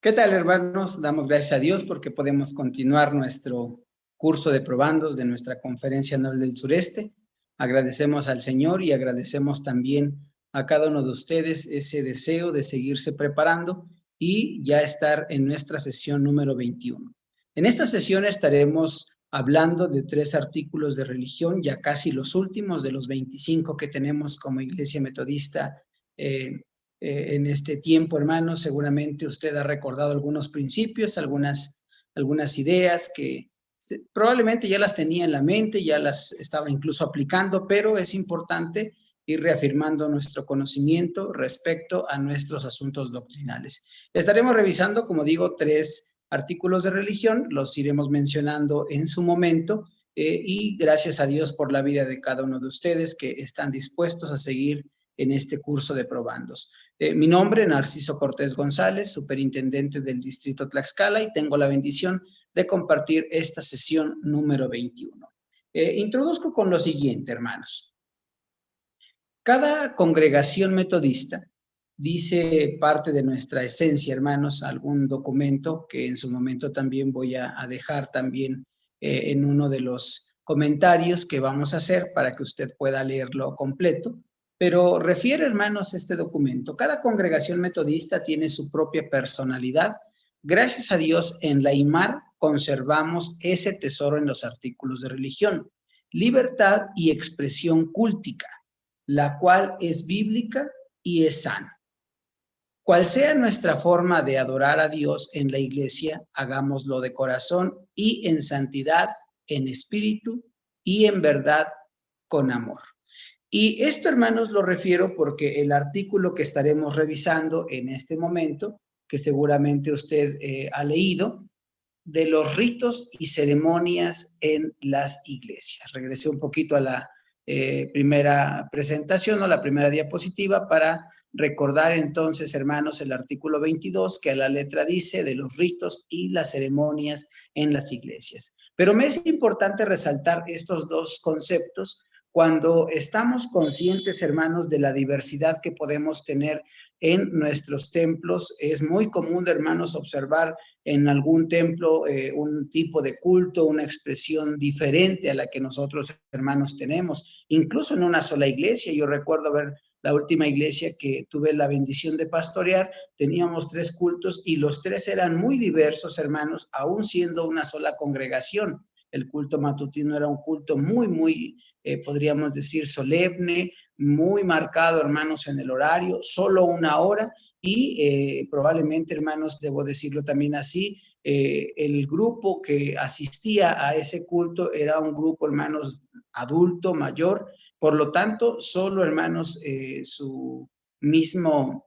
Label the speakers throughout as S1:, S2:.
S1: ¿Qué tal, hermanos? Damos gracias a Dios porque podemos continuar nuestro curso de probandos de nuestra Conferencia Anual del Sureste. Agradecemos al Señor y agradecemos también a cada uno de ustedes ese deseo de seguirse preparando y ya estar en nuestra sesión número 21. En esta sesión estaremos hablando de 3 artículos de religión, ya casi los últimos de los 25 que tenemos como Iglesia Metodista en este tiempo, hermanos. Seguramente usted ha recordado algunos principios, algunas ideas que probablemente ya las tenía en la mente, ya las estaba incluso aplicando, pero es importante ir reafirmando nuestro conocimiento respecto a nuestros asuntos doctrinales. Estaremos revisando, como digo, 3 artículos de religión, los iremos mencionando en su momento, y gracias a Dios por la vida de cada uno de ustedes que están dispuestos a seguir en este curso de probandos. Mi nombre, Narciso Cortés González, superintendente del Distrito Tlaxcala, y tengo la bendición de compartir esta sesión número 21. Introduzco con lo siguiente, hermanos. Cada congregación metodista dice parte de nuestra esencia, hermanos, algún documento que en su momento también voy a dejar también en uno de los comentarios que vamos a hacer para que usted pueda leerlo completo. Pero refiere, hermanos, este documento. Cada congregación metodista tiene su propia personalidad. Gracias a Dios, en la IMAR conservamos ese tesoro en los artículos de religión: libertad y expresión cúltica, la cual es bíblica y es sana. Cual sea nuestra forma de adorar a Dios en la iglesia, hagámoslo de corazón y en santidad, en espíritu y en verdad, con amor. Y esto, hermanos, lo refiero porque el artículo que estaremos revisando en este momento, que seguramente usted ha leído, de los ritos y ceremonias en las iglesias. Regresé un poquito a la primera presentación o la primera diapositiva para recordar entonces, hermanos, el artículo 22, que a la letra dice de los ritos y las ceremonias en las iglesias. Pero me es importante resaltar estos dos conceptos cuando estamos conscientes, hermanos, de la diversidad que podemos tener en nuestros templos. Es muy común, hermanos, observar en algún templo un tipo de culto, una expresión diferente a la que nosotros, hermanos, tenemos. Incluso en una sola iglesia, yo recuerdo ver la última iglesia que tuve la bendición de pastorear, teníamos 3 cultos y los 3 eran muy diversos, hermanos, aún siendo una sola congregación. El culto matutino era un culto muy, podríamos decir, solemne, muy marcado, hermanos, en el horario, solo 1 hora, y probablemente, hermanos, debo decirlo también así, el grupo que asistía a ese culto era un grupo, hermanos, adulto, mayor. Por lo tanto, solo, hermanos, su misma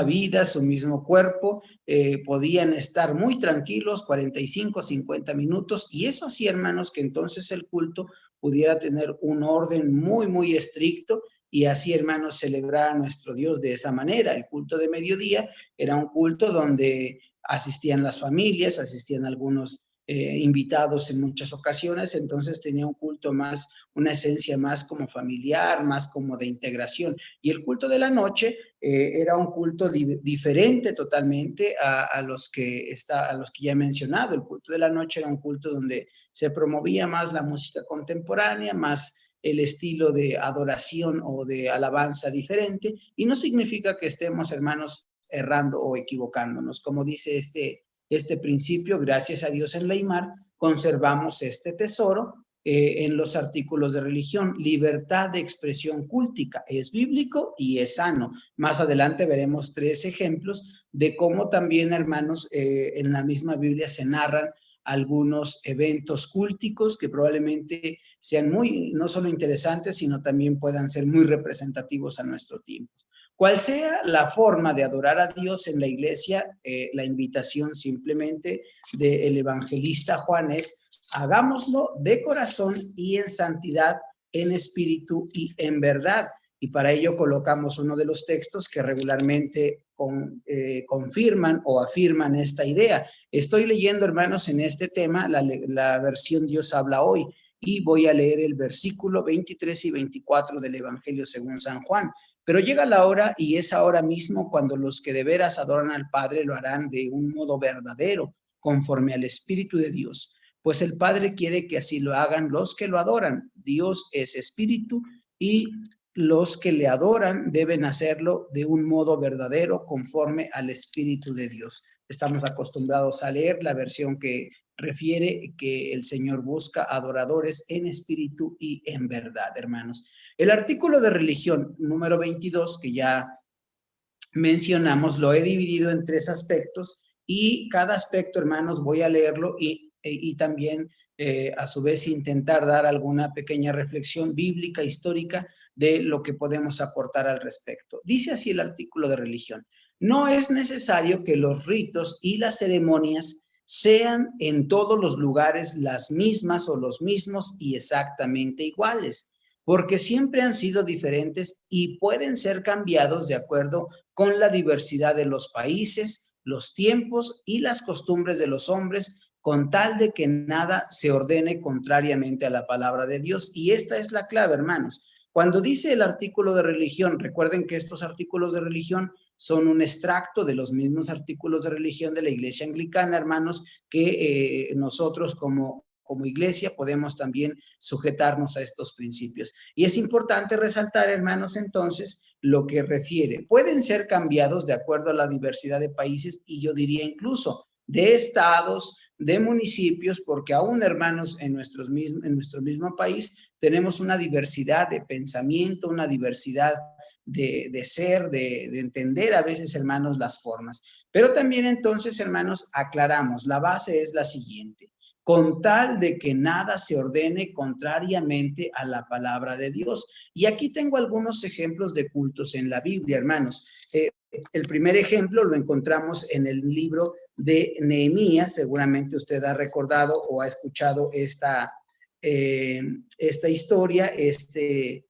S1: vida, su mismo cuerpo, podían estar muy tranquilos 45, 50 minutos, y eso hacía, hermanos, que entonces el culto pudiera tener un orden muy estricto, y así, hermanos, celebrar a nuestro Dios de esa manera. El culto de mediodía era un culto donde asistían las familias, asistían algunos invitados en muchas ocasiones, entonces tenía un culto más, una esencia más como familiar, más como de integración. Y el culto de la noche era un culto diferente totalmente a los que ya he mencionado. El culto de la noche era un culto donde se promovía más la música contemporánea, más el estilo de adoración o de alabanza diferente, y no significa que estemos, hermanos, errando o equivocándonos. Como dice este principio, gracias a Dios en la IMAR conservamos este tesoro en los artículos de religión: libertad de expresión cúltica, es bíblico y es sano. Más adelante veremos 3 ejemplos de cómo también, hermanos, en la misma Biblia se narran algunos eventos cúlticos que probablemente sean no solo interesantes, sino también puedan ser muy representativos a nuestro tiempo. Cual sea la forma de adorar a Dios en la iglesia, la invitación simplemente del evangelista Juan es: hagámoslo de corazón y en santidad, en espíritu y en verdad. Y para ello colocamos uno de los textos que regularmente confirman o afirman esta idea. Estoy leyendo, hermanos, en este tema la versión Dios habla hoy, y voy a leer el versículo 23 y 24 del Evangelio según San Juan. Pero llega la hora y es ahora mismo cuando los que de veras adoran al Padre lo harán de un modo verdadero, conforme al Espíritu de Dios. Pues el Padre quiere que así lo hagan los que lo adoran. Dios es Espíritu y los que le adoran deben hacerlo de un modo verdadero, conforme al Espíritu de Dios. Estamos acostumbrados a leer la versión que refiere que el Señor busca adoradores en espíritu y en verdad, hermanos. El artículo de religión número 22, que ya mencionamos, lo he dividido en 3 aspectos y cada aspecto, hermanos, voy a leerlo y también a su vez intentar dar alguna pequeña reflexión bíblica, histórica de lo que podemos aportar al respecto. Dice así el artículo de religión: no es necesario que los ritos y las ceremonias sean en todos los lugares las mismas o los mismos y exactamente iguales, porque siempre han sido diferentes y pueden ser cambiados de acuerdo con la diversidad de los países, los tiempos y las costumbres de los hombres, con tal de que nada se ordene contrariamente a la palabra de Dios. Y esta es la clave, hermanos. Cuando dice el artículo de religión, recuerden que estos artículos de religión son un extracto de los mismos artículos de religión de la Iglesia Anglicana, hermanos, que nosotros como iglesia podemos también sujetarnos a estos principios. Y es importante resaltar, hermanos, entonces, lo que refiere. Pueden ser cambiados de acuerdo a la diversidad de países y yo diría incluso de estados, de municipios, porque aún, hermanos, en nuestro mismo país tenemos una diversidad de pensamiento, una diversidad de ser, de entender a veces, hermanos, las formas. Pero también entonces, hermanos, aclaramos, la base es la siguiente: con tal de que nada se ordene contrariamente a la palabra de Dios. Y aquí tengo algunos ejemplos de cultos en la Biblia, hermanos. El primer ejemplo lo encontramos en el libro de Nehemías. Seguramente usted ha recordado o ha escuchado esta historia, este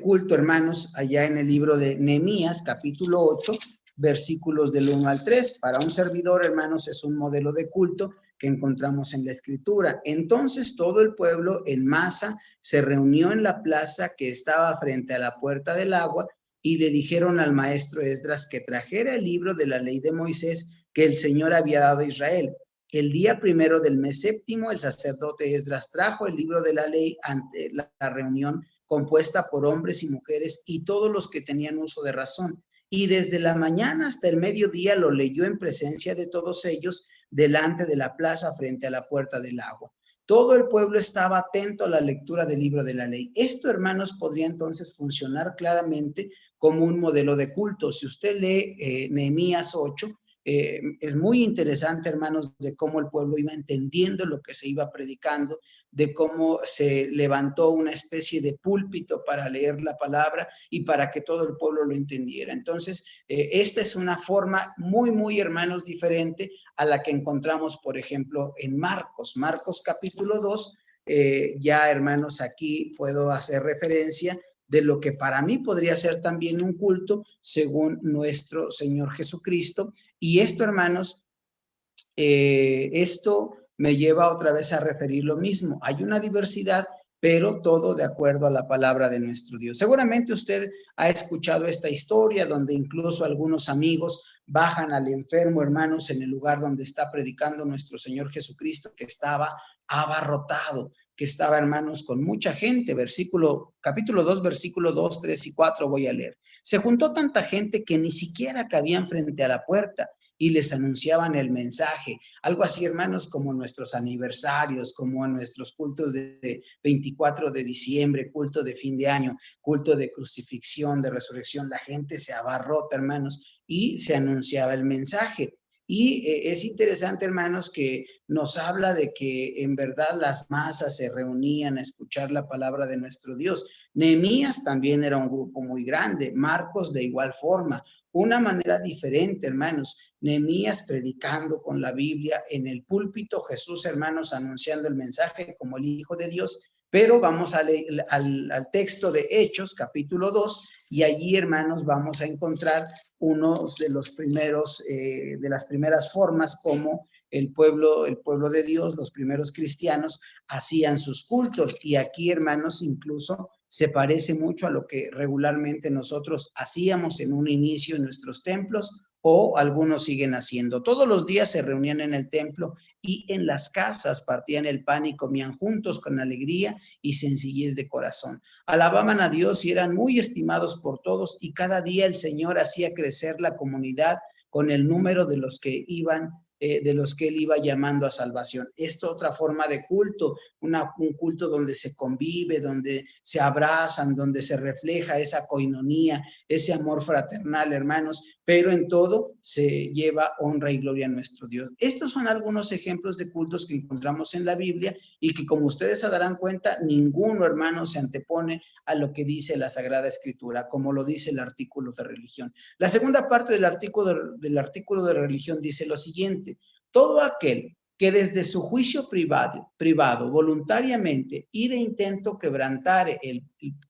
S1: culto, hermanos, allá en el libro de Nehemías, capítulo 8, versículos del 1 al 3. Para un servidor, hermanos, es un modelo de culto que encontramos en la Escritura. Entonces todo el pueblo en masa se reunió en la plaza que estaba frente a la puerta del agua y le dijeron al maestro Esdras que trajera el libro de la ley de Moisés que el Señor había dado a Israel. El día primero del mes séptimo, el sacerdote Esdras trajo el libro de la ley ante la reunión compuesta por hombres y mujeres y todos los que tenían uso de razón. Y desde la mañana hasta el mediodía lo leyó en presencia de todos ellos delante de la plaza frente a la puerta del agua. Todo el pueblo estaba atento a la lectura del libro de la ley. Esto, hermanos, podría entonces funcionar claramente como un modelo de culto. Si usted lee Nehemías 8, es muy interesante, hermanos, de cómo el pueblo iba entendiendo lo que se iba predicando, de cómo se levantó una especie de púlpito para leer la palabra y para que todo el pueblo lo entendiera. Entonces, esta es una forma muy, hermanos, diferente a la que encontramos, por ejemplo, en Marcos capítulo 2. Ya, hermanos, aquí puedo hacer referencia de lo que para mí podría ser también un culto según nuestro Señor Jesucristo. Y esto, hermanos, esto me lleva otra vez a referir lo mismo. Hay una diversidad, pero todo de acuerdo a la palabra de nuestro Dios. Seguramente usted ha escuchado esta historia donde incluso algunos amigos bajan al enfermo, hermanos, en el lugar donde está predicando nuestro Señor Jesucristo, que estaba abarrotado, que estaba, hermanos, con mucha gente. Capítulo 2, versículo 2, 3 y 4 voy a leer. Se juntó tanta gente que ni siquiera cabían frente a la puerta y les anunciaban el mensaje. Algo así, hermanos, como nuestros aniversarios, como en nuestros cultos de 24 de diciembre, culto de fin de año, culto de crucifixión, de resurrección. La gente se abarrota, hermanos, y se anunciaba el mensaje. Y es interesante, hermanos, que nos habla de que en verdad las masas se reunían a escuchar la palabra de nuestro Dios. Nehemías también era un grupo muy grande, Marcos de igual forma, una manera diferente, hermanos. Nehemías predicando con la Biblia en el púlpito, Jesús, hermanos, anunciando el mensaje como el Hijo de Dios. Pero vamos al texto de Hechos, capítulo 2, y allí, hermanos, vamos a encontrar uno de los primeros, de las primeras formas como el pueblo de Dios, los primeros cristianos, hacían sus cultos. Y aquí, hermanos, incluso se parece mucho a lo que regularmente nosotros hacíamos en un inicio en nuestros templos, o algunos siguen haciendo. Todos los días se reunían en el templo y en las casas partían el pan y comían juntos con alegría y sencillez de corazón. Alababan a Dios y eran muy estimados por todos, y cada día el Señor hacía crecer la comunidad con el número de los que iban, de los que él iba llamando a salvación. Esta otra forma de culto, un culto donde se convive, donde se abrazan, donde se refleja esa coinonía, ese amor fraternal, hermanos, pero en todo se lleva honra y gloria a nuestro Dios. Estos son algunos ejemplos de cultos que encontramos en la Biblia y que, como ustedes se darán cuenta, ninguno, hermano, se antepone a lo que dice la Sagrada Escritura, como lo dice el artículo de religión. La segunda parte del artículo de religión dice lo siguiente: todo aquel que desde su juicio privado voluntariamente y de intento quebrantare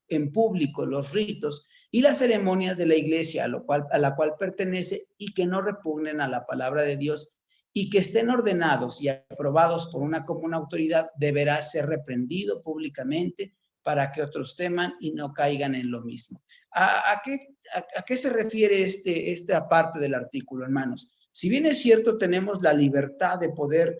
S1: en público los ritos y las ceremonias de la iglesia a la cual pertenece, y que no repugnen a la palabra de Dios y que estén ordenados y aprobados por una común autoridad, deberá ser reprendido públicamente para que otros teman y no caigan en lo mismo. ¿A qué se refiere esta parte del artículo, hermanos? Si bien es cierto, tenemos la libertad de poder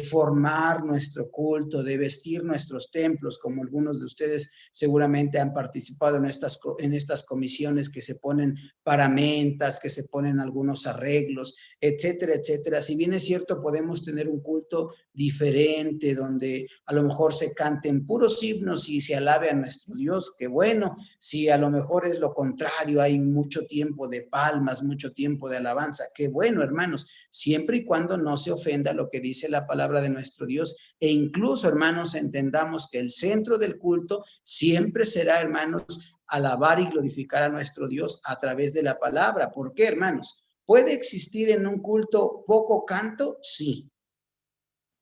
S1: formar nuestro culto, de vestir nuestros templos, como algunos de ustedes seguramente han participado en estas comisiones que se ponen paramentas, que se ponen algunos arreglos, etcétera, etcétera. Si bien es cierto, podemos tener un culto diferente, donde a lo mejor se canten puros himnos y se alabe a nuestro Dios, qué bueno. Si a lo mejor es lo contrario, hay mucho tiempo de palmas, mucho tiempo de alabanza, qué bueno, hermanos, siempre y cuando no se ofenda lo que dice la palabra de nuestro Dios, e incluso, hermanos, entendamos que el centro del culto siempre será, hermanos, alabar y glorificar a nuestro Dios a través de la palabra. ¿Por qué, hermanos? ¿Puede existir en un culto poco canto? Sí,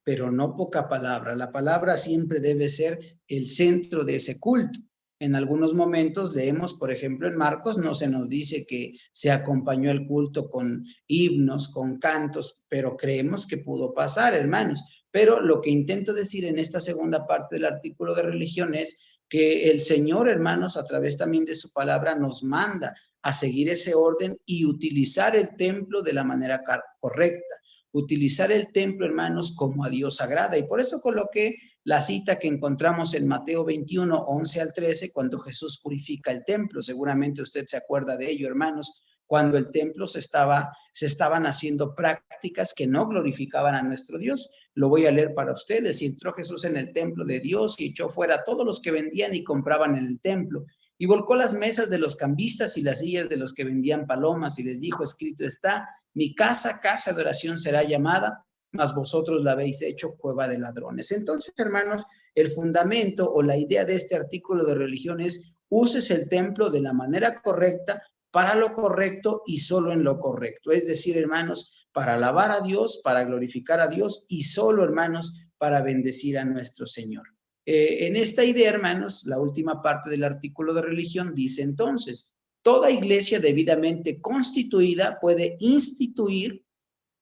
S1: pero no poca palabra. La palabra siempre debe ser el centro de ese culto. En algunos momentos leemos, por ejemplo, en Marcos, no se nos dice que se acompañó el culto con himnos, con cantos, pero creemos que pudo pasar, hermanos. Pero lo que intento decir en esta segunda parte del artículo de religión es que el Señor, hermanos, a través también de su palabra, nos manda a seguir ese orden y utilizar el templo de la manera correcta. Utilizar el templo, hermanos, como a Dios agrada. Y por eso coloqué la cita que encontramos en Mateo 21, 11 al 13, cuando Jesús purifica el templo. Seguramente usted se acuerda de ello, hermanos, cuando el templo se estaban haciendo prácticas que no glorificaban a nuestro Dios. Lo voy a leer para ustedes. Y entró Jesús en el templo de Dios y echó fuera a todos los que vendían y compraban en el templo. Y volcó las mesas de los cambistas y las sillas de los que vendían palomas, y les dijo: escrito está, mi casa, casa de oración será llamada, mas vosotros la habéis hecho cueva de ladrones. Entonces, hermanos, el fundamento o la idea de este artículo de religión es: uses el templo de la manera correcta, para lo correcto y solo en lo correcto. Es decir, hermanos, para alabar a Dios, para glorificar a Dios, y solo, hermanos, para bendecir a nuestro Señor. En esta idea, hermanos, la última parte del artículo de religión dice entonces: toda iglesia debidamente constituida puede instituir,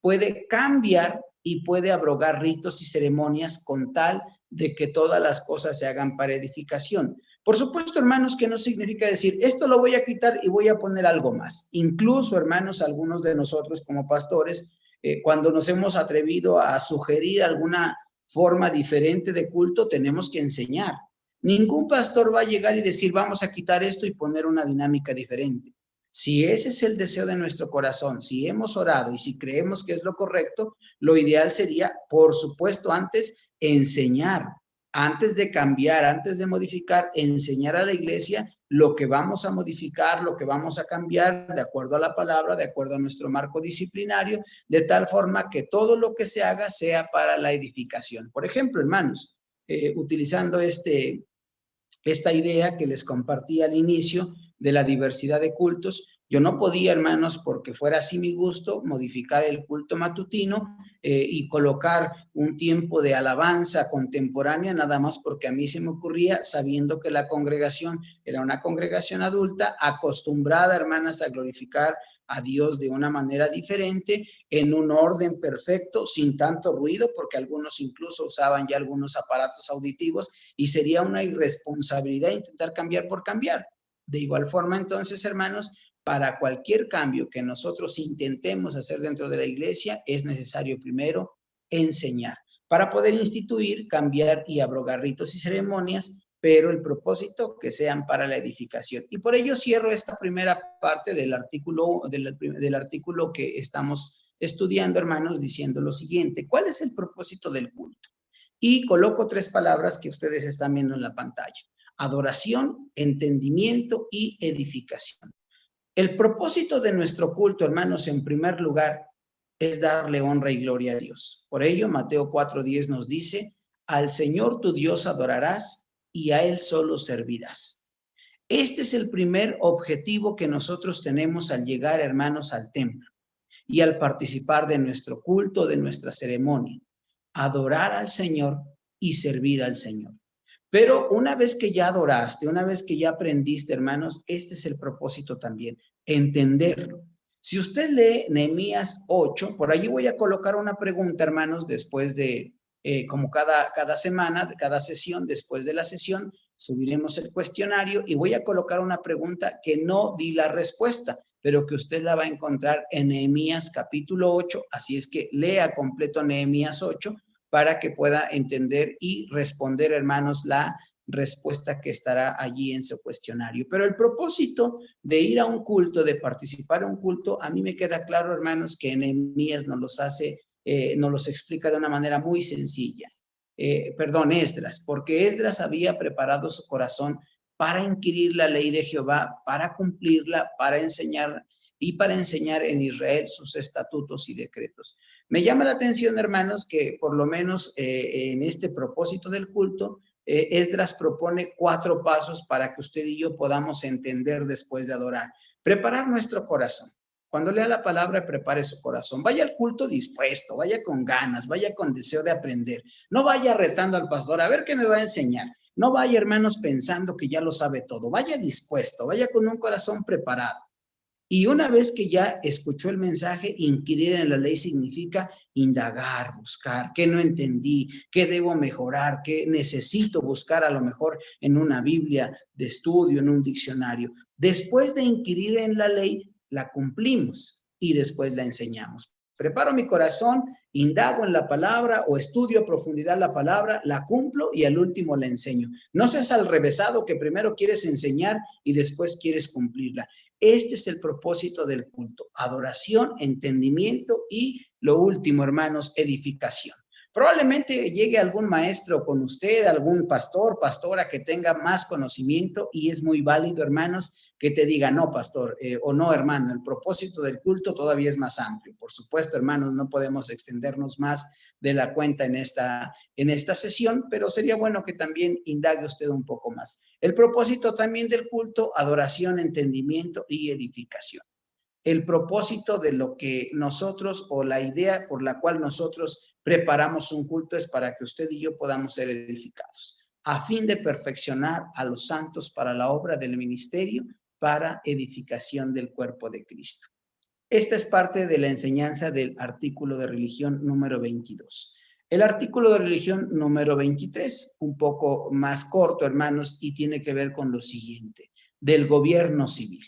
S1: puede cambiar y puede abrogar ritos y ceremonias con tal de que todas las cosas se hagan para edificación. Por supuesto, hermanos, que no significa decir, esto lo voy a quitar y voy a poner algo más. Incluso, hermanos, algunos de nosotros como pastores, cuando nos hemos atrevido a sugerir alguna forma diferente de culto, tenemos que enseñar. Ningún pastor va a llegar y decir, vamos a quitar esto y poner una dinámica diferente. Si ese es el deseo de nuestro corazón, si hemos orado y si creemos que es lo correcto, lo ideal sería, por supuesto, antes enseñar, antes de cambiar, antes de modificar, enseñar a la iglesia lo que vamos a modificar, lo que vamos a cambiar de acuerdo a la palabra, de acuerdo a nuestro marco disciplinario, de tal forma que todo lo que se haga sea para la edificación. Por ejemplo, hermanos, utilizando esta idea que les compartí al inicio de la diversidad de cultos, yo no podía, hermanos, porque fuera así mi gusto, modificar el culto matutino y colocar un tiempo de alabanza contemporánea, nada más porque a mí se me ocurría, sabiendo que la congregación era una congregación adulta, acostumbrada, hermanas, a glorificar a Dios de una manera diferente, en un orden perfecto, sin tanto ruido, porque algunos incluso usaban ya algunos aparatos auditivos y sería una irresponsabilidad intentar cambiar por cambiar. De igual forma, entonces, hermanos, para cualquier cambio que nosotros intentemos hacer dentro de la iglesia, es necesario primero enseñar, para poder instituir, cambiar y abrogar ritos y ceremonias, pero el propósito que sean para la edificación. Y por ello cierro esta primera parte del artículo que estamos estudiando, hermanos, diciendo lo siguiente: ¿cuál es el propósito del culto? Y coloco 3 palabras que ustedes están viendo en la pantalla: adoración, entendimiento y edificación. El propósito de nuestro culto, hermanos, en primer lugar, es darle honra y gloria a Dios. Por ello, Mateo 4:10 nos dice: al Señor tu Dios adorarás y a Él solo servirás. Este es el primer objetivo que nosotros tenemos al llegar, hermanos, al templo y al participar de nuestro culto, de nuestra ceremonia: adorar al Señor y servir al Señor. Pero una vez que ya adoraste, una vez que ya aprendiste, hermanos, este es el propósito también, entenderlo. Si usted lee Nehemías 8, por allí voy a colocar una pregunta, hermanos, después de, como cada semana, cada sesión, después de la sesión, subiremos el cuestionario y voy a colocar una pregunta que no di la respuesta, pero que usted la va a encontrar en Nehemías capítulo 8, así es que lea completo Nehemías 8, para que pueda entender y responder, hermanos, la respuesta que estará allí en su cuestionario. Pero el propósito de ir a un culto, de participar en un culto, a mí me queda claro, hermanos, que Nehemías nos los explica de una manera muy sencilla. Esdras, porque Esdras había preparado su corazón para inquirir la ley de Jehová, para cumplirla, para enseñar en Israel sus estatutos y decretos. Me llama la atención, hermanos, que por lo menos en este propósito del culto, Esdras propone 4 pasos para que usted y yo podamos entender después de adorar. Preparar nuestro corazón. Cuando lea la palabra, prepare su corazón. Vaya al culto dispuesto, vaya con ganas, vaya con deseo de aprender. No vaya retando al pastor a ver qué me va a enseñar. No vaya, hermanos, pensando que ya lo sabe todo. Vaya dispuesto, vaya con un corazón preparado. Y una vez que ya escuchó el mensaje, inquirir en la ley significa indagar, buscar, qué no entendí, qué debo mejorar, qué necesito buscar a lo mejor en una Biblia de estudio, en un diccionario. Después de inquirir en la ley, la cumplimos y después la enseñamos. Preparo mi corazón, indago en la palabra o estudio a profundidad la palabra, la cumplo y al último la enseño. No seas alrevesado que primero quieres enseñar y después quieres cumplirla. Este es el propósito del culto: adoración, entendimiento y, lo último, hermanos, edificación. Probablemente llegue algún maestro con usted, algún pastor, pastora que tenga más conocimiento, y es muy válido, hermanos, que te diga: no, pastor, o no, hermano, el propósito del culto todavía es más amplio. Por supuesto, hermanos, no podemos extendernos más de la cuenta en esta sesión, pero sería bueno que también indague usted un poco más. El propósito también del culto: adoración, entendimiento y edificación. El propósito de lo que nosotros, o la idea por la cual nosotros preparamos un culto, es para que usted y yo podamos ser edificados, a fin de perfeccionar a los santos para la obra del ministerio, para edificación del cuerpo de Cristo. Esta es parte de la enseñanza del artículo de religión número 22. El artículo de religión número 23, un poco más corto, hermanos, y tiene que ver con lo siguiente: del gobierno civil.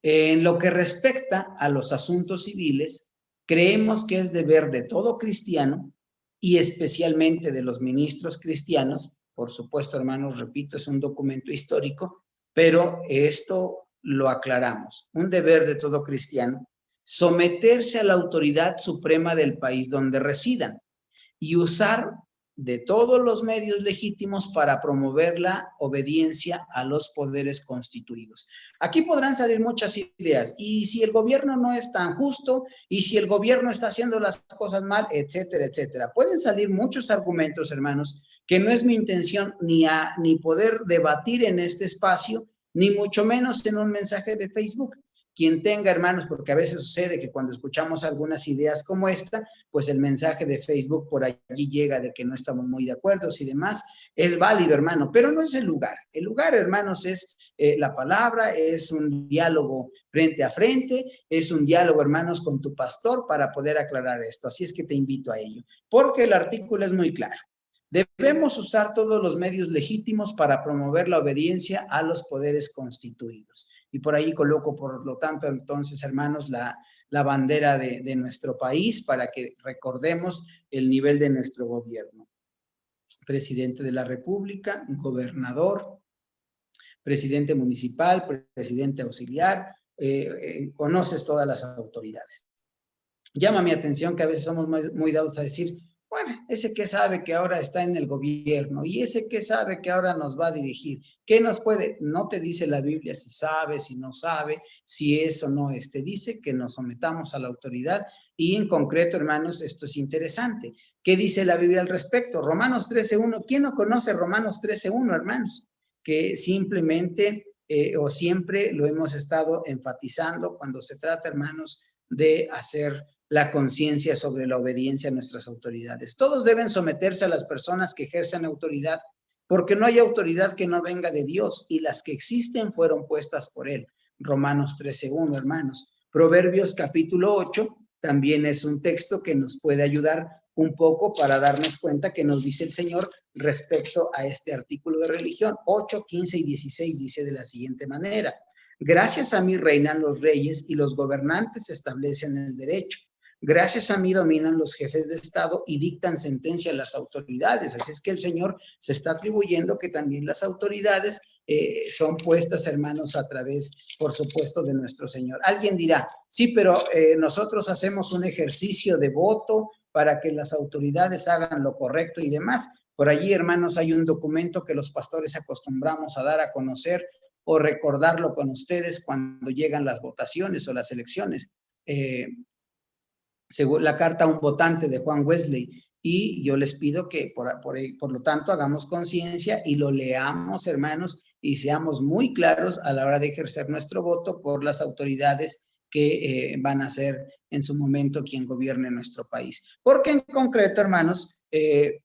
S1: En lo que respecta a los asuntos civiles, creemos que es deber de todo cristiano, y especialmente de los ministros cristianos. Por supuesto, hermanos, repito, es un documento histórico, pero esto lo aclaramos: un deber de todo cristiano, someterse a la autoridad suprema del país donde residan y usar de todos los medios legítimos para promover la obediencia a los poderes constituidos. Aquí podrán salir muchas ideas: y si el gobierno no es tan justo, y si el gobierno está haciendo las cosas mal, etcétera, etcétera. Pueden salir muchos argumentos, hermanos, que no es mi intención ni poder debatir en este espacio, ni mucho menos en un mensaje de Facebook. Quien tenga, hermanos, porque a veces sucede que cuando escuchamos algunas ideas como esta, pues el mensaje de Facebook por allí llega de que no estamos muy de acuerdo y demás. Es válido, hermano, pero no es el lugar. El lugar, hermanos, es la palabra, es un diálogo frente a frente, es un diálogo, hermanos, con tu pastor para poder aclarar esto. Así es que te invito a ello, porque el artículo es muy claro. Debemos usar todos los medios legítimos para promover la obediencia a los poderes constituidos. Y por ahí coloco, por lo tanto, entonces, hermanos, la bandera de nuestro país para que recordemos el nivel de nuestro gobierno. Presidente de la República, gobernador, presidente municipal, presidente auxiliar, conoces todas las autoridades. Llama mi atención que a veces somos muy dados a decir, bueno, ese que sabe que ahora está en el gobierno y ese que sabe que ahora nos va a dirigir, ¿qué nos puede? No te dice la Biblia si sabe, si no sabe, si es o no es. Te dice que nos sometamos a la autoridad y en concreto, hermanos, esto es interesante. ¿Qué dice la Biblia al respecto? Romanos 13:1. ¿Quién no conoce Romanos 13:1, hermanos? Que simplemente o siempre lo hemos estado enfatizando cuando se trata, hermanos, de hacer la conciencia sobre la obediencia a nuestras autoridades. Todos deben someterse a las personas que ejercen autoridad, porque no hay autoridad que no venga de Dios y las que existen fueron puestas por Él. Romanos 13:1, hermanos. Proverbios capítulo 8 también es un texto que nos puede ayudar un poco para darnos cuenta que nos dice el Señor respecto a este artículo de religión. 8, 15 y 16 dice de la siguiente manera: gracias a mí reinan los reyes y los gobernantes establecen el derecho. Gracias a mí dominan los jefes de Estado y dictan sentencia a las autoridades. Así es que el Señor se está atribuyendo que también las autoridades son puestas, hermanos, a través, por supuesto, de nuestro Señor. Alguien dirá, sí, pero nosotros hacemos un ejercicio de voto para que las autoridades hagan lo correcto y demás. Por allí, hermanos, hay un documento que los pastores acostumbramos a dar a conocer o recordarlo con ustedes cuando llegan las votaciones o las elecciones. Según la carta a un votante de Juan Wesley, y yo les pido que por lo tanto hagamos conciencia y lo leamos, hermanos, y seamos muy claros a la hora de ejercer nuestro voto por las autoridades que van a ser en su momento quien gobierne nuestro país. Porque en concreto, hermanos,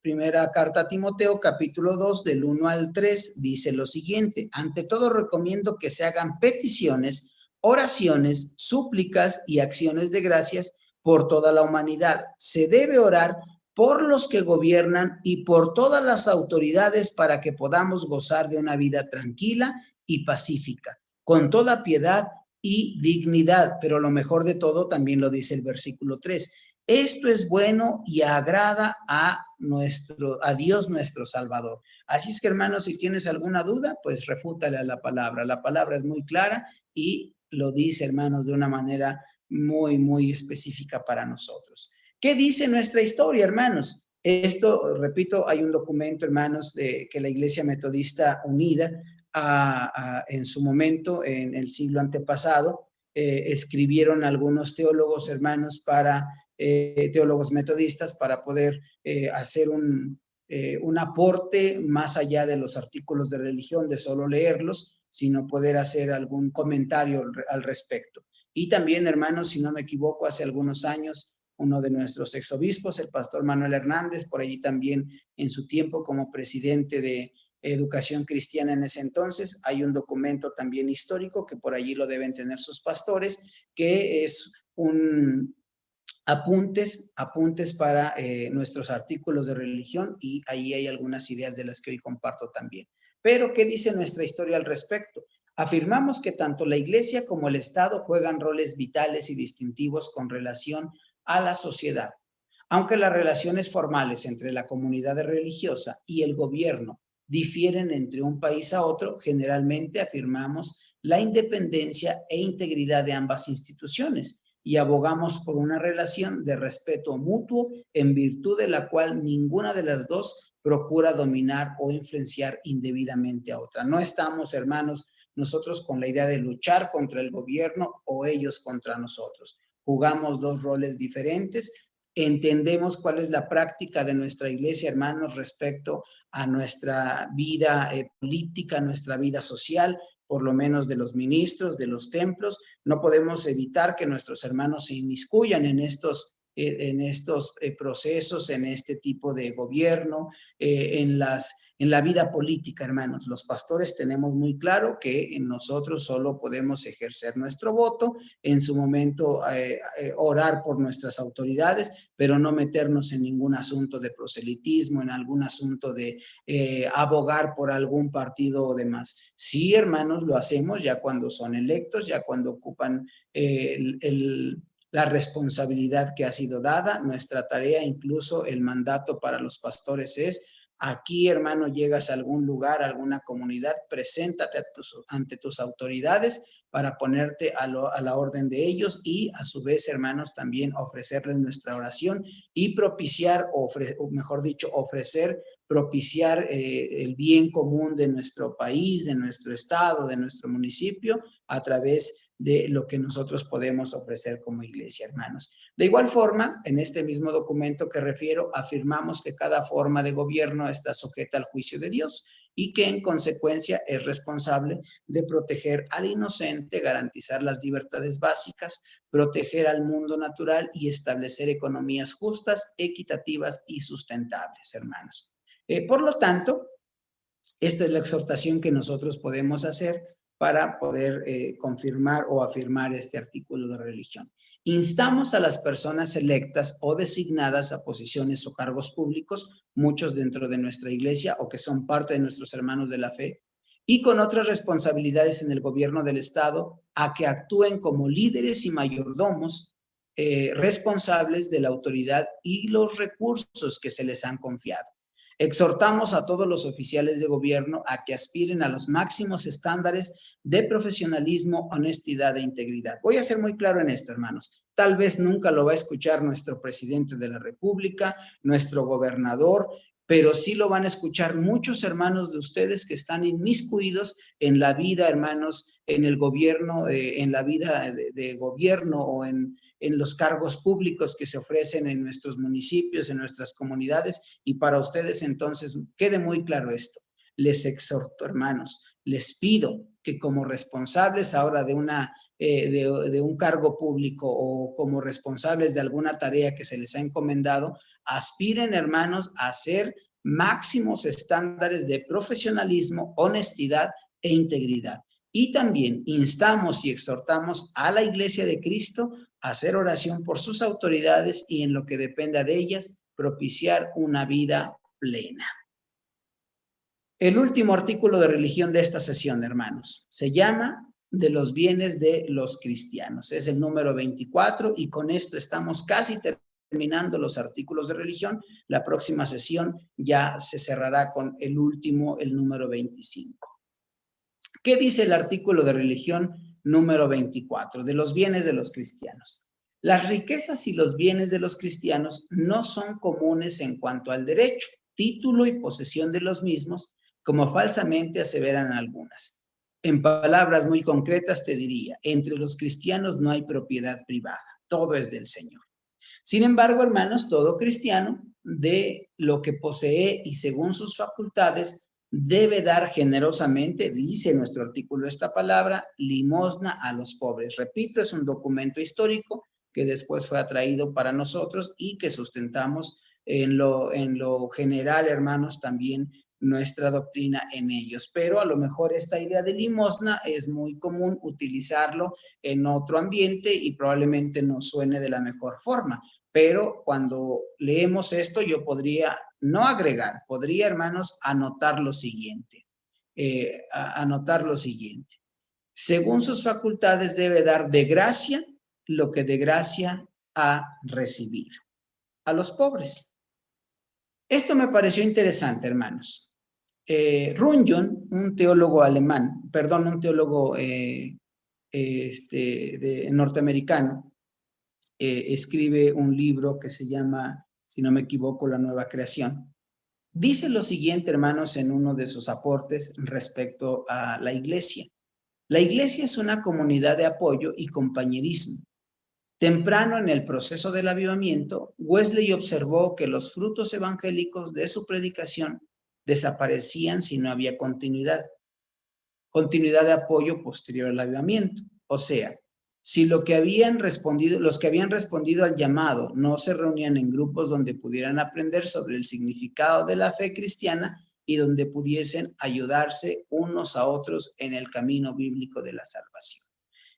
S1: primera carta a Timoteo, capítulo 2, del 1 al 3, dice lo siguiente: ante todo recomiendo que se hagan peticiones, oraciones, súplicas y acciones de gracias por toda la humanidad. Se debe orar por los que gobiernan y por todas las autoridades para que podamos gozar de una vida tranquila y pacífica, con toda piedad y dignidad. Pero lo mejor de todo también lo dice el versículo 3. Esto es bueno y agrada a Dios nuestro Salvador. Así es que, hermanos, si tienes alguna duda, pues refútale a la palabra. La palabra es muy clara y lo dice, hermanos, de una manera muy, muy específica para nosotros. ¿Qué dice nuestra historia, hermanos? Esto, repito, hay un documento, hermanos, que la Iglesia Metodista Unida en su momento, en el siglo antepasado, escribieron algunos teólogos, hermanos, teólogos metodistas para poder hacer un aporte más allá de los artículos de religión, de solo leerlos, sino poder hacer algún comentario al respecto. Y también, hermanos, si no me equivoco, hace algunos años, uno de nuestros exobispos, el pastor Manuel Hernández, por allí también en su tiempo como presidente de Educación Cristiana en ese entonces, hay un documento también histórico que por allí lo deben tener sus pastores, que es un apuntes para nuestros artículos de religión, y ahí hay algunas ideas de las que hoy comparto también. Pero, ¿qué dice nuestra historia al respecto? Afirmamos que tanto la Iglesia como el Estado juegan roles vitales y distintivos con relación a la sociedad. Aunque las relaciones formales entre la comunidad religiosa y el gobierno difieren entre un país a otro, generalmente afirmamos la independencia e integridad de ambas instituciones y abogamos por una relación de respeto mutuo en virtud de la cual ninguna de las dos procura dominar o influenciar indebidamente a otra. No estamos, hermanos, nosotros con la idea de luchar contra el gobierno o ellos contra nosotros. Jugamos dos roles diferentes. Entendemos cuál es la práctica de nuestra iglesia, hermanos, respecto a nuestra vida política, nuestra vida social, por lo menos de los ministros, de los templos. No podemos evitar que nuestros hermanos se inmiscuyan en estos procesos, en este tipo de gobierno, en la vida política, hermanos. Los pastores tenemos muy claro que nosotros solo podemos ejercer nuestro voto, en su momento orar por nuestras autoridades, pero no meternos en ningún asunto de proselitismo, en algún asunto de abogar por algún partido o demás. Sí, hermanos, lo hacemos ya cuando son electos, ya cuando ocupan la responsabilidad que ha sido dada. Nuestra tarea, incluso el mandato para los pastores es: aquí, hermano, llegas a algún lugar, a alguna comunidad, preséntate ante tus autoridades para ponerte a la orden de ellos y, a su vez, hermanos, también ofrecerles nuestra oración y propiciar, o mejor dicho, propiciar el bien común de nuestro país, de nuestro estado, de nuestro municipio, a través de lo que nosotros podemos ofrecer como iglesia, hermanos. De igual forma, en este mismo documento que refiero, afirmamos que cada forma de gobierno está sujeta al juicio de Dios y que en consecuencia es responsable de proteger al inocente, garantizar las libertades básicas, proteger al mundo natural y establecer economías justas, equitativas y sustentables, hermanos. Por lo tanto, esta es la exhortación que nosotros podemos hacer para poder confirmar o afirmar este artículo de religión. Instamos a las personas electas o designadas a posiciones o cargos públicos, muchos dentro de nuestra iglesia o que son parte de nuestros hermanos de la fe, y con otras responsabilidades en el gobierno del Estado, a que actúen como líderes y mayordomos responsables de la autoridad y los recursos que se les han confiado. Exhortamos a todos los oficiales de gobierno a que aspiren a los máximos estándares de profesionalismo, honestidad e integridad. Voy a ser muy claro en esto, hermanos. Tal vez nunca lo va a escuchar nuestro presidente de la República, nuestro gobernador, pero sí lo van a escuchar muchos hermanos de ustedes que están inmiscuidos en la vida, hermanos, en el gobierno, en la vida de gobierno o en los cargos públicos que se ofrecen en nuestros municipios, en nuestras comunidades, y para ustedes entonces quede muy claro esto. Les exhorto, hermanos, les pido que como responsables ahora de un cargo público o como responsables de alguna tarea que se les ha encomendado, aspiren, hermanos, a ser máximos estándares de profesionalismo, honestidad e integridad. Y también instamos y exhortamos a la Iglesia de Cristo a hacer oración por sus autoridades y, en lo que dependa de ellas, propiciar una vida plena. El último artículo de religión de esta sesión, hermanos, se llama de los bienes de los cristianos. Es el número 24 y con esto estamos casi terminando los artículos de religión. La próxima sesión ya se cerrará con el último, el número 25. ¿Qué dice el artículo de religión número 24? De los bienes de los cristianos. Las riquezas y los bienes de los cristianos no son comunes en cuanto al derecho, título y posesión de los mismos, como falsamente aseveran algunas. En palabras muy concretas te diría, entre los cristianos no hay propiedad privada, todo es del Señor. Sin embargo, hermanos, todo cristiano de lo que posee y según sus facultades debe dar generosamente, dice nuestro artículo esta palabra, limosna a los pobres. Repito, es un documento histórico que después fue atraído para nosotros y que sustentamos en lo general, hermanos, también nuestra doctrina en ellos. Pero a lo mejor esta idea de limosna es muy común utilizarlo en otro ambiente y probablemente no suene de la mejor forma. Pero cuando leemos esto, yo podría no agregar, podría, hermanos, anotar lo siguiente. Según sus facultades debe dar de gracia lo que de gracia ha recibido. A los pobres. Esto me pareció interesante, hermanos. Runyon, un teólogo norteamericano, escribe un libro que se llama, si no me equivoco, La Nueva Creación. Dice lo siguiente, hermanos, en uno de sus aportes respecto a la iglesia. La iglesia es una comunidad de apoyo y compañerismo. Temprano en el proceso del avivamiento, Wesley observó que los frutos evangélicos de su predicación desaparecían si no había continuidad. continuidad de apoyo posterior al avivamiento. O sea, si los que habían respondido al llamado no se reunían en grupos donde pudieran aprender sobre el significado de la fe cristiana y donde pudiesen ayudarse unos a otros en el camino bíblico de la salvación.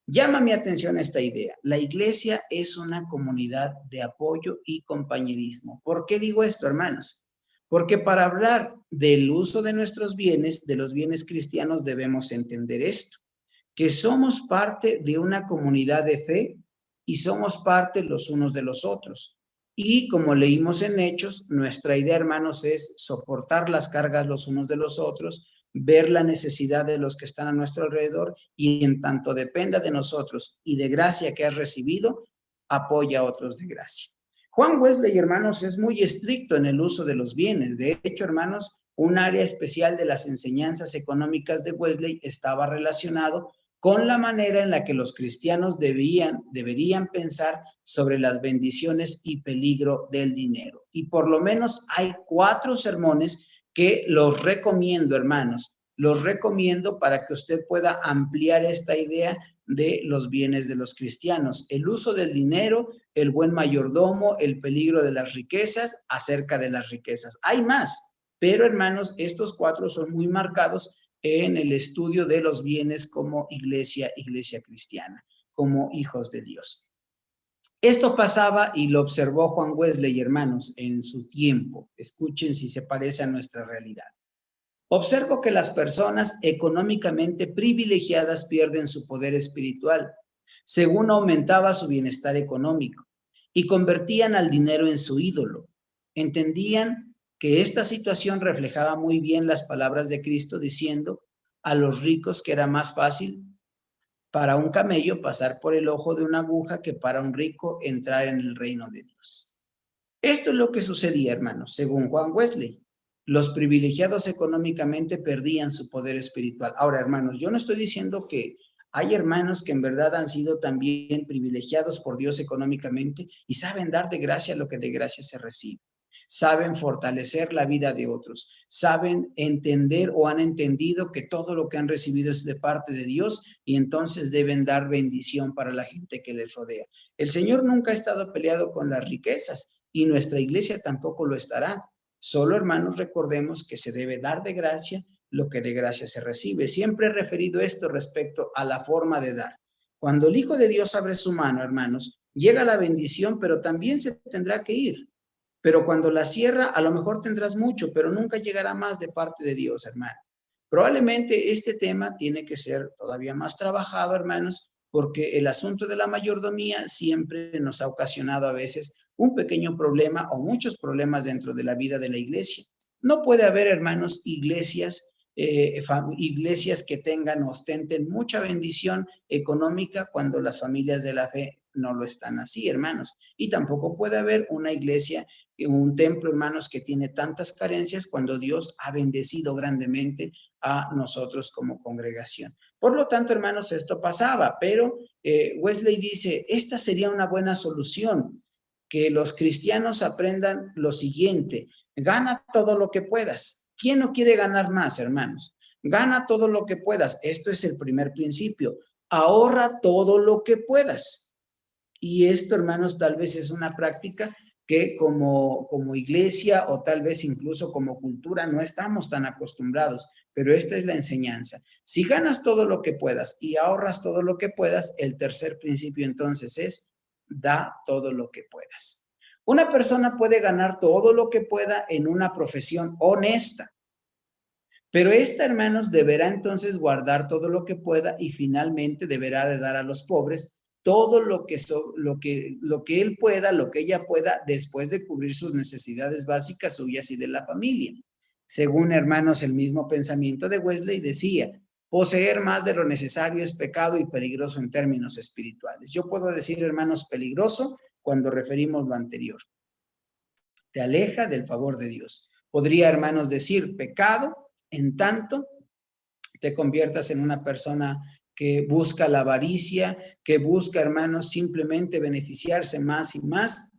S1: Llama mi atención esta idea. La iglesia es una comunidad de apoyo y compañerismo. ¿Por qué digo esto, hermanos? Porque para hablar del uso de nuestros bienes, de los bienes cristianos, debemos entender esto, que somos parte de una comunidad de fe y somos parte los unos de los otros. Y como leímos en Hechos, nuestra idea, hermanos, es soportar las cargas los unos de los otros, ver la necesidad de los que están a nuestro alrededor y en tanto dependa de nosotros y de gracia que has recibido, apoya a otros de gracia. Juan Wesley, hermanos, es muy estricto en el uso de los bienes. De hecho, hermanos, un área especial de las enseñanzas económicas de Wesley estaba relacionado con la manera en la que los cristianos deberían pensar sobre las bendiciones y peligro del dinero. Y por lo menos hay 4 sermones que los recomiendo, hermanos. Los recomiendo para que usted pueda ampliar esta idea de los bienes de los cristianos. El uso del dinero, el buen mayordomo, el peligro de las riquezas, acerca de las riquezas. Hay más, pero hermanos, estos 4 son muy marcados en el estudio de los bienes como iglesia cristiana, como hijos de Dios. Esto pasaba y lo observó Juan Wesley, hermanos, en su tiempo. Escuchen si se parece a nuestra realidad. Observo que las personas económicamente privilegiadas pierden su poder espiritual, según aumentaba su bienestar económico, y convertían al dinero en su ídolo. Entendían que esta situación reflejaba muy bien las palabras de Cristo diciendo a los ricos que era más fácil para un camello pasar por el ojo de una aguja que para un rico entrar en el reino de Dios. Esto es lo que sucedía, hermanos, según Juan Wesley. Los privilegiados económicamente perdían su poder espiritual. Ahora, hermanos, yo no estoy diciendo que hay hermanos que en verdad han sido también privilegiados por Dios económicamente y saben dar de gracia lo que de gracia se recibe. Saben fortalecer la vida de otros, saben entender o han entendido que todo lo que han recibido es de parte de Dios y entonces deben dar bendición para la gente que les rodea. El Señor nunca ha estado peleado con las riquezas y nuestra iglesia tampoco lo estará. Solo, hermanos, recordemos que se debe dar de gracia lo que de gracia se recibe. Siempre he referido esto respecto a la forma de dar. Cuando el Hijo de Dios abre su mano, hermanos, llega la bendición, pero también se tendrá que ir. Pero cuando la cierra, a lo mejor tendrás mucho, pero nunca llegará más de parte de Dios, hermano. Probablemente este tema tiene que ser todavía más trabajado, hermanos, porque el asunto de la mayordomía siempre nos ha ocasionado a veces un pequeño problema o muchos problemas dentro de la vida de la iglesia. No puede haber, hermanos, iglesias que tengan, ostenten mucha bendición económica cuando las familias de la fe no lo están así, hermanos. Y tampoco puede haber una iglesia, un templo, hermanos, que tiene tantas carencias cuando Dios ha bendecido grandemente a nosotros como congregación. Por lo tanto, hermanos, esto pasaba, pero Wesley dice, esta sería una buena solución, que los cristianos aprendan lo siguiente: gana todo lo que puedas. ¿Quién no quiere ganar más, hermanos? Gana todo lo que puedas. Esto es el primer principio. Ahorra todo lo que puedas. Y esto, hermanos, tal vez es una práctica que como iglesia o tal vez incluso como cultura no estamos tan acostumbrados, pero esta es la enseñanza. Si ganas todo lo que puedas y ahorras todo lo que puedas, el tercer principio entonces es: da todo lo que puedas. Una persona puede ganar todo lo que pueda en una profesión honesta, pero esta, hermanos, deberá entonces guardar todo lo que pueda y finalmente deberá de dar a los pobres todo lo que él pueda, lo que ella pueda, después de cubrir sus necesidades básicas suyas y de la familia. Según, hermanos, el mismo pensamiento de Wesley decía: poseer más de lo necesario es pecado y peligroso en términos espirituales. Yo puedo decir, hermanos, peligroso cuando referimos lo anterior. Te aleja del favor de Dios. Podría, hermanos, decir pecado en tanto te conviertas en una persona que busca la avaricia, que busca, hermanos, simplemente beneficiarse más y más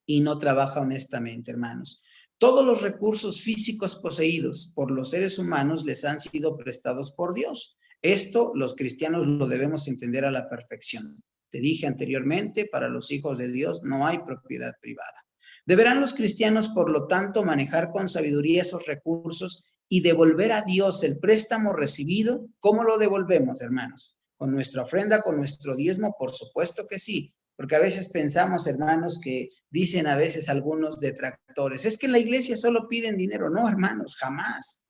S1: y no trabaja honestamente, hermanos. Todos los recursos físicos poseídos por los seres humanos les han sido prestados por Dios. Esto los cristianos lo debemos entender a la perfección. Te dije anteriormente, para los hijos de Dios no hay propiedad privada. Deberán los cristianos, por lo tanto, manejar con sabiduría esos recursos y devolver a Dios el préstamo recibido. ¿Cómo lo devolvemos, hermanos? ¿Con nuestra ofrenda, con nuestro diezmo? Por supuesto que sí, porque a veces pensamos, hermanos, que dicen a veces algunos detractores, es que en la iglesia solo piden dinero. No, hermanos, jamás.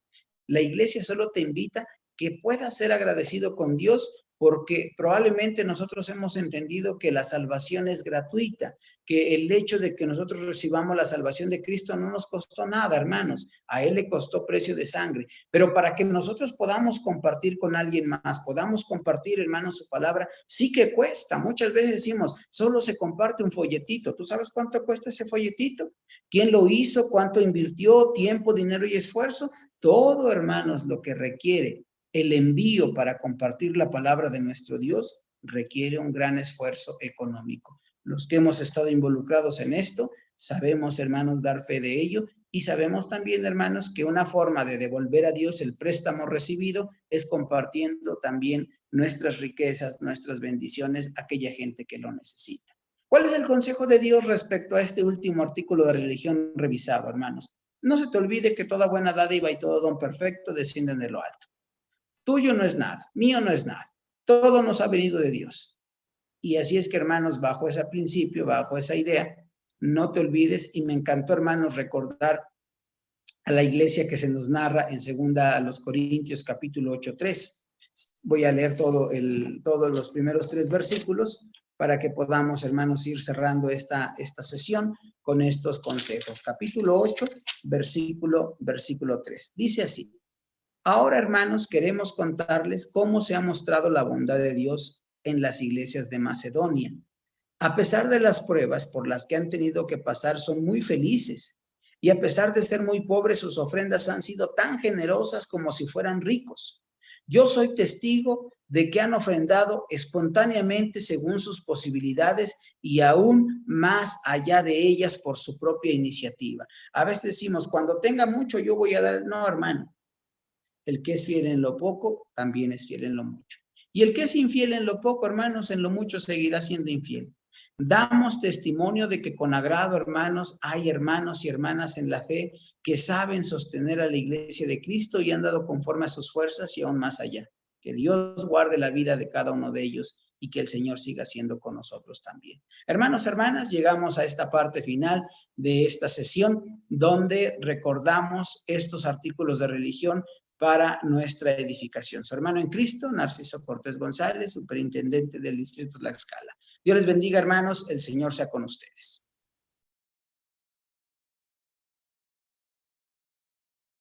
S1: La iglesia solo te invita que puedas ser agradecido con Dios, porque probablemente nosotros hemos entendido que la salvación es gratuita, que el hecho de que nosotros recibamos la salvación de Cristo no nos costó nada, hermanos. A Él le costó precio de sangre. Pero para que nosotros podamos compartir con alguien más, podamos compartir, hermanos, su palabra, sí que cuesta. Muchas veces decimos, solo se comparte un folletito. ¿Tú sabes cuánto cuesta ese folletito? ¿Quién lo hizo? ¿Cuánto invirtió? ¿Tiempo, dinero y esfuerzo? Todo, hermanos, lo que requiere el envío para compartir la palabra de nuestro Dios requiere un gran esfuerzo económico. Los que hemos estado involucrados en esto, sabemos, hermanos, dar fe de ello, y sabemos también, hermanos, que una forma de devolver a Dios el préstamo recibido es compartiendo también nuestras riquezas, nuestras bendiciones a aquella gente que lo necesita. ¿Cuál es el consejo de Dios respecto a este último artículo de religión revisado, hermanos? No se te olvide que toda buena dádiva y todo don perfecto descienden de lo alto. Tuyo no es nada, mío no es nada. Todo nos ha venido de Dios. Y así es que, hermanos, bajo ese principio, bajo esa idea, no te olvides, y me encantó, hermanos, recordar a la iglesia que se nos narra en segunda a los Corintios capítulo 8:3. Voy a leer todos los primeros 3 versículos para que podamos, hermanos, ir cerrando esta sesión con estos consejos. Capítulo 8, versículo 3. Dice así: ahora, hermanos, queremos contarles cómo se ha mostrado la bondad de Dios en las iglesias de Macedonia. A pesar de las pruebas por las que han tenido que pasar, son muy felices. Y a pesar de ser muy pobres, sus ofrendas han sido tan generosas como si fueran ricos. Yo soy testigo de que han ofrendado espontáneamente según sus posibilidades y aún más allá de ellas por su propia iniciativa. A veces decimos, cuando tenga mucho yo voy a dar. No, hermano. El que es fiel en lo poco, también es fiel en lo mucho. Y el que es infiel en lo poco, hermanos, en lo mucho seguirá siendo infiel. Damos testimonio de que con agrado, hermanos, hay hermanos y hermanas en la fe que saben sostener a la iglesia de Cristo y han dado conforme a sus fuerzas y aún más allá. Que Dios guarde la vida de cada uno de ellos y que el Señor siga siendo con nosotros también. Hermanos, hermanas, llegamos a esta parte final de esta sesión donde recordamos estos artículos de religión para nuestra edificación. Su hermano en Cristo, Narciso Cortés González, superintendente del Distrito Tlaxcala. Dios les bendiga, hermanos. El Señor sea con ustedes.